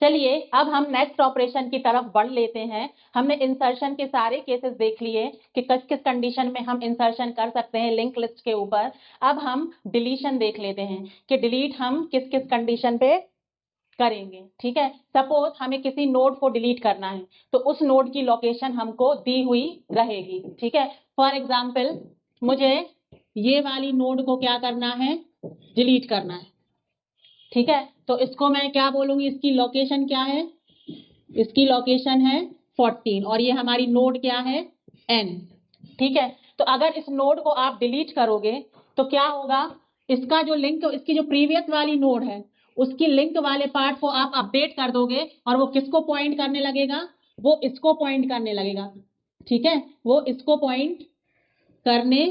चलिए अब हम नेक्स्ट ऑपरेशन की तरफ बढ़ लेते हैं। हमने इंसर्शन के सारे केसेस देख लिए कि किस किस कंडीशन में हम इंसर्शन कर सकते हैं लिंक लिस्ट के ऊपर। अब हम डिलीशन देख लेते हैं कि डिलीट हम किस किस कंडीशन पे करेंगे। ठीक है, सपोज हमें किसी नोड को डिलीट करना है तो उस नोड की लोकेशन हमको दी हुई रहेगी। ठीक है, फॉर एग्जाम्पल मुझे ये वाली नोड को क्या करना है, डिलीट करना है। ठीक है, तो इसको मैं क्या बोलूंगी, इसकी लोकेशन क्या है, इसकी लोकेशन है 14 और ये हमारी नोड क्या है, n। ठीक है, तो अगर इस नोड को आप डिलीट करोगे तो क्या होगा, इसका जो लिंक, इसकी जो प्रीवियस वाली नोड है उसकी लिंक वाले पार्ट को आप अपडेट कर दोगे और वो किसको पॉइंट करने लगेगा, वो इसको पॉइंट करने लगेगा। ठीक है, वो इसको पॉइंट करने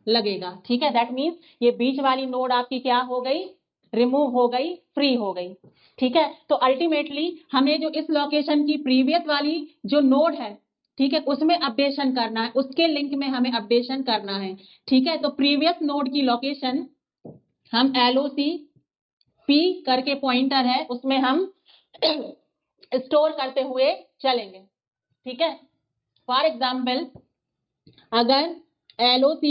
लगेगा। ठीक है, दैट मीन्स ये बीच वाली नोड आपकी क्या हो गई, रिमूव हो गई, फ्री हो गई। ठीक है, तो अल्टीमेटली हमें जो इस लोकेशन की प्रीवियस वाली जो नोड है, ठीक है, उसमें अपडेशन करना है, उसके लिंक में हमें अपडेशन करना है। ठीक है, तो प्रीवियस नोड की लोकेशन हम LOC P करके पॉइंटर है उसमें हम स्टोर करते हुए चलेंगे। ठीक है, फॉर एग्जाम्पल अगर LOC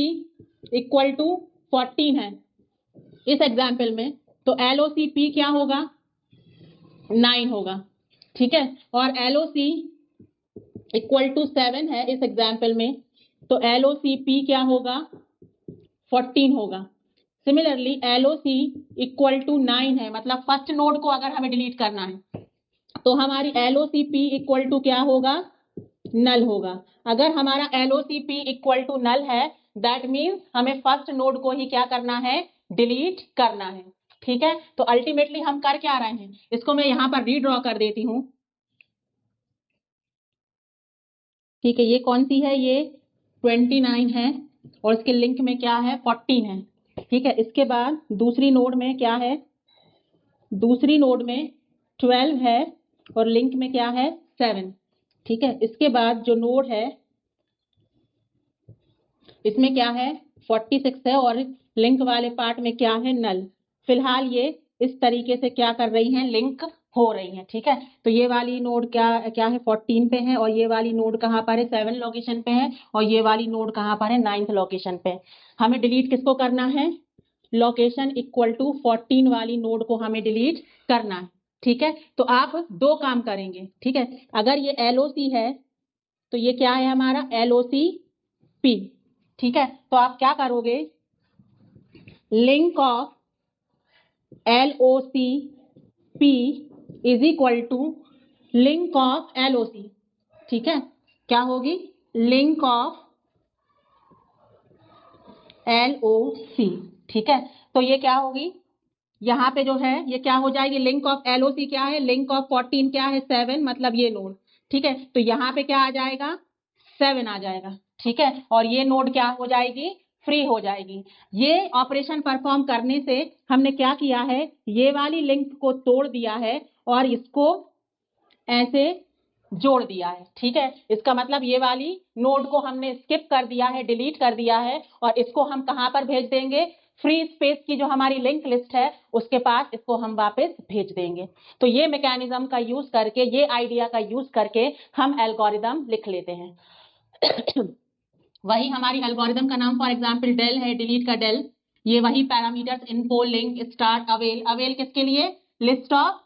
इक्वल टू 14 है इस एग्जाम्पल में, तो LOC P क्या होगा, 9 होगा। ठीक है, और LOC इक्वल टू 7 है इस एग्जाम्पल में, तो LOC P क्या होगा, 14 होगा। सिमिलरली LOC इक्वल टू 9 है, मतलब फर्स्ट नोड को अगर हमें डिलीट करना है तो हमारी LOC P इक्वल टू क्या होगा, नल होगा। अगर हमारा LOC P equal to null है दैट मीन्स हमें फर्स्ट नोड को ही क्या करना है, डिलीट करना है। ठीक है, तो अल्टीमेटली हम कर क्या रहे हैं, इसको मैं यहां पर रीड्रॉ कर देती हूं। ठीक है, ये कौन सी है, ये 29 है और इसके लिंक में क्या है, 14 है। ठीक है, इसके बाद दूसरी नोड में क्या है, दूसरी नोड में 12 है और लिंक में क्या है, 7। ठीक है, इसके बाद जो नोड है इसमें क्या है, 46 है और लिंक वाले पार्ट में क्या है, नल। फिलहाल ये इस तरीके से क्या कर रही हैं, लिंक हो रही हैं। ठीक है, तो ये वाली नोड क्या क्या है, 14 पे है और ये वाली नोड कहाँ पर है, 7 लोकेशन पे है और ये वाली नोड कहाँ पर है, 9th लोकेशन पे। हमें डिलीट किसको करना है, लोकेशन इक्वल टू 14 वाली नोड को हमें डिलीट करना है। ठीक है, तो आप दो काम करेंगे। ठीक है, अगर ये LOC है तो ये क्या है हमारा, LOC P। ठीक है, तो आप क्या करोगे, link of LOC P is equal to link of LOC। ठीक है, क्या होगी, लिंक ऑफ LOC। ठीक है, तो ये क्या होगी, यहाँ पे जो है ये क्या हो जाएगी, लिंक ऑफ LOC क्या है, लिंक ऑफ 14 क्या है, 7, मतलब ये नोड। ठीक है, तो यहाँ पे क्या आ जाएगा, 7 आ जाएगा। ठीक है, और ये नोड क्या हो जाएगी, फ्री हो जाएगी। ये ऑपरेशन परफॉर्म करने से हमने क्या किया है, ये वाली लिंक को तोड़ दिया है और इसको ऐसे जोड़ दिया है। ठीक है, इसका मतलब ये वाली नोड को हमने स्किप कर दिया है, डिलीट कर दिया है और इसको हम कहां पर भेज देंगे, फ्री स्पेस की जो हमारी लिंक लिस्ट है उसके पास इसको हम वापस भेज देंगे। तो ये मैकेनिज्म का यूज करके, ये आइडिया का यूज करके हम एल्गोरिदम लिख लेते हैं। वही हमारी एल्गोरिदम का नाम फॉर एग्जांपल डेल है, डिलीट का डेल। ये वही parameters, info, link, start, avail. Avail किसके लिए, लिस्ट ऑफ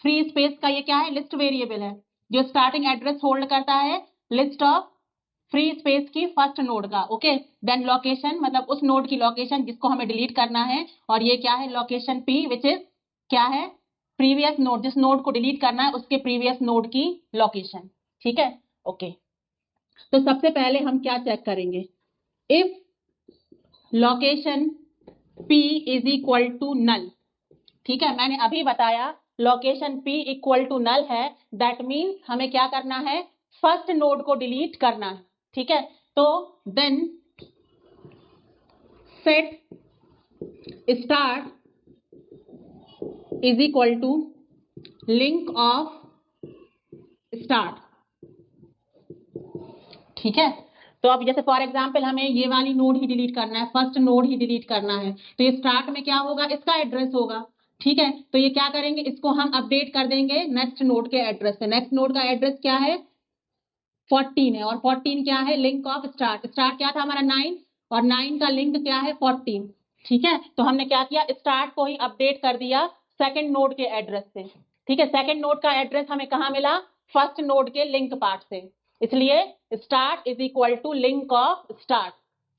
फ्री स्पेस का ये क्या है, लिस्ट वेरिएबल है जो स्टार्टिंग एड्रेस होल्ड करता है लिस्ट ऑफ फ्री स्पेस की फर्स्ट नोड का। ओके, देन लोकेशन, मतलब उस नोड की लोकेशन जिसको हमें डिलीट करना है, और ये क्या है, लोकेशन P विच इज क्या है, प्रीवियस नोड, जिस नोड को डिलीट करना है उसके प्रीवियस नोड की लोकेशन। ठीक है, ओके। तो सबसे पहले हम क्या चेक करेंगे, if location P is equal to null. ठीक है, मैंने अभी बताया location P equal to null है, दैट मीन्स हमें क्या करना है, फर्स्ट नोड को डिलीट करना है। ठीक है, तो then set start is equal to link of start. ठीक है, तो अब जैसे फॉर एग्जांपल हमें ये वाली नोड ही डिलीट करना है, फर्स्ट नोड ही डिलीट करना है, तो ये स्टार्ट में क्या होगा, इसका एड्रेस होगा। ठीक है, तो ये क्या करेंगे, इसको हम अपडेट कर देंगे नेक्स्ट नोड के एड्रेस से। नेक्स्ट नोड का एड्रेस क्या है, 14 है, और 14 क्या है, लिंक ऑफ स्टार्ट। स्टार्ट क्या था हमारा 9, और 9 का लिंक क्या है 14। ठीक है, तो हमने क्या किया, स्टार्ट को ही अपडेट कर दिया सेकंड नोड के एड्रेस से। ठीक है, सेकंड नोड का एड्रेस हमें कहाँ मिला, फर्स्ट नोड के लिंक पार्ट से, इसलिए start is equal to link of start.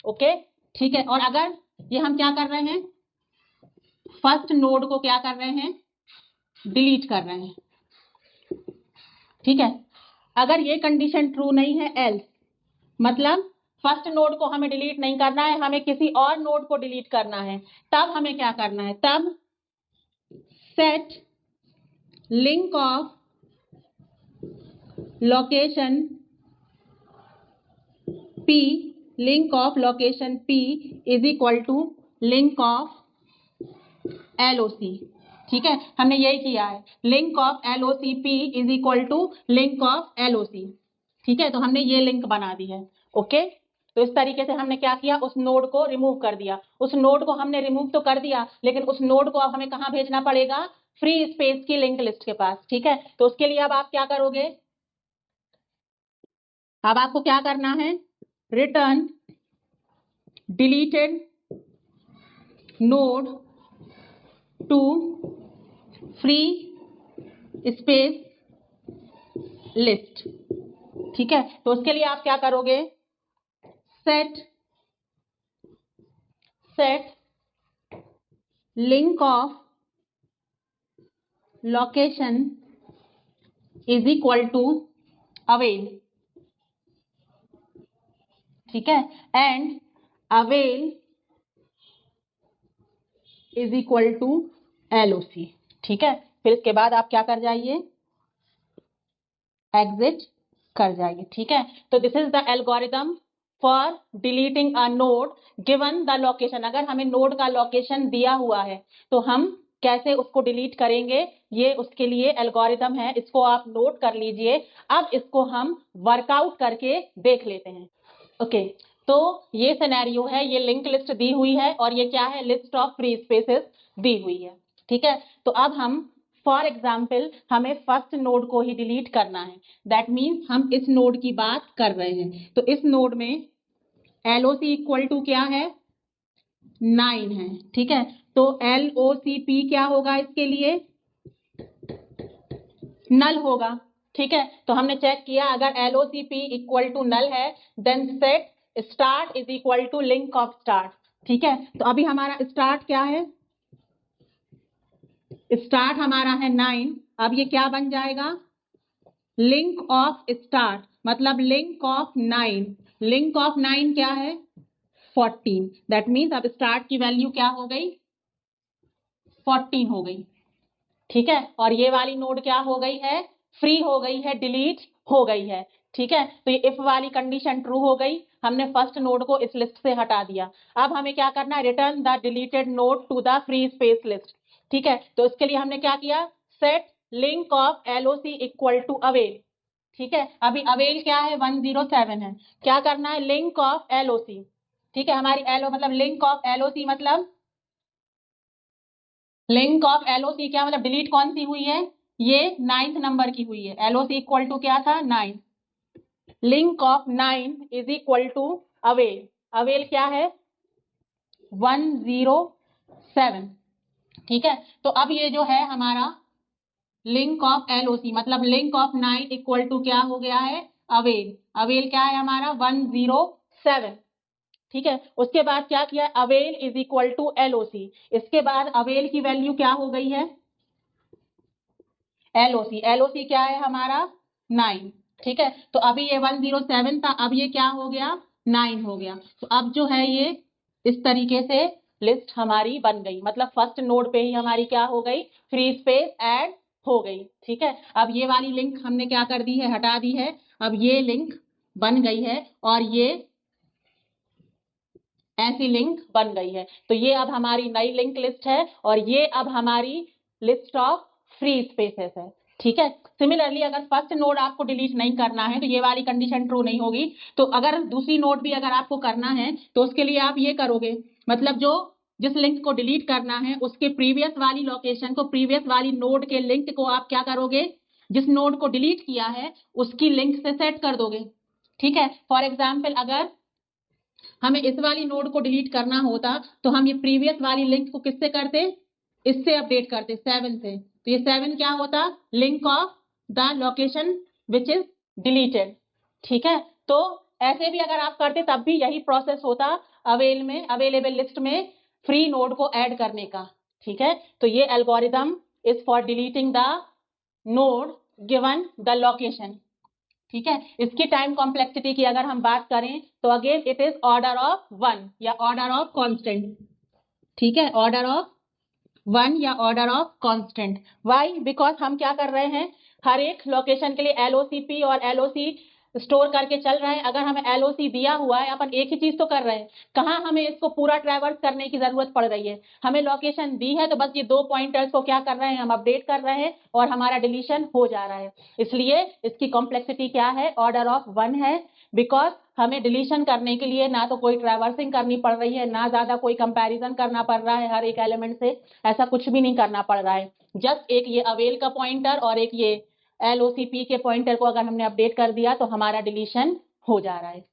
Okay, ठीक है, और अगर ये हम क्या कर रहे हैं, फर्स्ट नोड को क्या कर रहे हैं, डिलीट कर रहे हैं। ठीक है, अगर ये कंडीशन ट्रू नहीं है, एल्स मतलब फर्स्ट नोड को हमें डिलीट नहीं करना है, हमें किसी और नोड को डिलीट करना है, तब हमें क्या करना है, तब set link of location P, link of location P is equal to link of LOC। ठीक है, हमने यही किया है, link of LOC P is equal to link of LOC। ठीक है, तो हमने ये लिंक बना दी है। ओके, तो इस तरीके से हमने क्या किया, उस नोड को रिमूव कर दिया। उस नोड को हमने रिमूव तो कर दिया, लेकिन उस नोड को अब हमें कहाँ भेजना पड़ेगा, फ्री स्पेस की लिंक लिस्ट के पास। ठीक है, तो उसके लिए अब आप क्या करोगे, अब आपको क्या करना है, return deleted node to free space list. ठीक है, तो उसके लिए आप क्या करोगे, set link of location is equal to avail. ठीक है, and avail is equal to LOC। ठीक है, फिर इसके बाद आप क्या कर जाइए, एग्जिट कर जाइए। ठीक है, तो this is the algorithm for deleting a node given the location. अगर हमें नोड का लोकेशन दिया हुआ है तो हम कैसे उसको डिलीट करेंगे, ये उसके लिए एल्गोरिदम है, इसको आप नोट कर लीजिए। अब इसको हम वर्कआउट करके देख लेते हैं। ओके, तो ये सिनेरियो है, ये लिंक लिस्ट दी हुई है, और ये क्या है, लिस्ट ऑफ फ्री स्पेसेस दी हुई है। ठीक है, तो अब हम फॉर एग्जाम्पल हमें फर्स्ट नोड को ही डिलीट करना है, दैट मीन्स हम इस नोड की बात कर रहे हैं। तो इस नोड में LOC इक्वल टू क्या है, 9 है। ठीक है, तो LOCP क्या होगा, इसके लिए नल होगा। ठीक है, तो हमने चेक किया, अगर LOCP इक्वल टू नल है, then set start is equal to link of start. ठीक है, तो अभी हमारा स्टार्ट क्या है, स्टार्ट हमारा है 9, अब ये क्या बन जाएगा, लिंक ऑफ स्टार्ट, मतलब लिंक ऑफ 9। लिंक ऑफ 9 क्या है, 14। दैट मीन्स अब स्टार्ट की वैल्यू क्या हो गई, 14 हो गई। ठीक है, और ये वाली नोड क्या हो गई है, फ्री हो गई है, डिलीट हो गई है। ठीक है, तो ये इफ वाली कंडीशन ट्रू हो गई, हमने फर्स्ट नोड को इस लिस्ट से हटा दिया। अब हमें क्या करना है, return the deleted node to the free space list. ठीक है, तो इसके लिए हमने क्या किया, set link of LOC equal to avail. ठीक है, अभी अवेल क्या है, 107 है, क्या करना है, लिंक ऑफ LOC। ठीक है, हमारी LO मतलब लिंक ऑफ LOC मतलब लिंक ऑफ LOC क्या मतलब डिलीट कौन सी हुई है, ये 9th नंबर की हुई है। LOC इक्वल टू क्या था, 9। Link of 9 is equal to avail. Avail क्या है, 107। ठीक है, तो अब ये जो है हमारा लिंक ऑफ LOC मतलब लिंक ऑफ 9 इक्वल टू क्या हो गया है, अवेल। अवेल क्या है हमारा, 107। ठीक है, उसके बाद क्या किया, avail is equal to LOC। इसके बाद अवेल की वैल्यू क्या हो गई है, LOC क्या है हमारा, 9। ठीक है, तो अभी ये 107 था, अब ये क्या हो गया, 9 हो गया। तो अब जो है ये इस तरीके से लिस्ट हमारी बन गई, मतलब फर्स्ट नोड पे ही हमारी क्या हो गई, फ्री स्पेस ऐड हो गई। ठीक है, अब ये वाली लिंक हमने क्या कर दी है, हटा दी है। अब ये लिंक बन गई है, और ये ऐसी लिंक बन गई है। तो ये अब हमारी नई लिंक लिस्ट है, और ये अब हमारी लिस्ट ऑफ फ्री स्पेसेस है। ठीक है, सिमिलरली अगर फर्स्ट नोड आपको डिलीट नहीं करना है तो ये वाली कंडीशन ट्रू नहीं होगी। तो अगर दूसरी नोड भी अगर आपको करना है तो उसके लिए आप ये करोगे, मतलब जो जिस लिंक को डिलीट करना है उसके प्रीवियस वाली लोकेशन को, प्रीवियस वाली नोड के लिंक को आप क्या करोगे, जिस नोड को डिलीट किया है उसकी लिंक से सेट कर दोगे। ठीक है, फॉर एग्जाम्पल अगर हमें इस वाली नोड को डिलीट करना होता तो हम ये प्रीवियस वाली लिंक को किससे करते, इससे अपडेट करते 7 से। तो ये 7 क्या होता, link of the location which is deleted. ठीक है, तो ऐसे भी अगर आप करते तब भी यही प्रोसेस होता अवेलेबल लिस्ट में फ्री नोड को ऐड करने का। ठीक है, तो ये algorithm is for deleting the node given the location. ठीक है, इसकी टाइम कॉम्प्लेक्सिटी की अगर हम बात करें तो again it is order of 1 या ऑर्डर ऑफ कांस्टेंट। ठीक है, ऑर्डर ऑफ 1 या order of constant. Why, because हम क्या कर रहे हैं, हर एक लोकेशन के लिए एलओसीपी और एलओसी स्टोर करके चल रहे हैं। अगर हमें एलओसी दिया हुआ है, अपन एक ही चीज तो कर रहे हैं, कहाँ हमें इसको पूरा ट्रैवर्स करने की जरूरत पड़ रही है। हमें लोकेशन दी है तो बस ये 2 पॉइंटर्स को क्या कर रहे हैं, हम अपडेट कर रहे हैं और हमारा डिलीशन हो जा रहा है। इसलिए इसकी कॉम्प्लेक्सिटी क्या है, ऑर्डर ऑफ 1 है, बिकॉज हमें डिलीशन करने के लिए ना तो कोई ट्रैवर्सिंग करनी पड़ रही है, ना ज्यादा कोई कंपैरिजन करना पड़ रहा है हर एक एलिमेंट से, ऐसा कुछ भी नहीं करना पड़ रहा है। जस्ट एक ये अवेल का पॉइंटर और एक ये एलओसीपी के पॉइंटर को अगर हमने अपडेट कर दिया तो हमारा डिलीशन हो जा रहा है।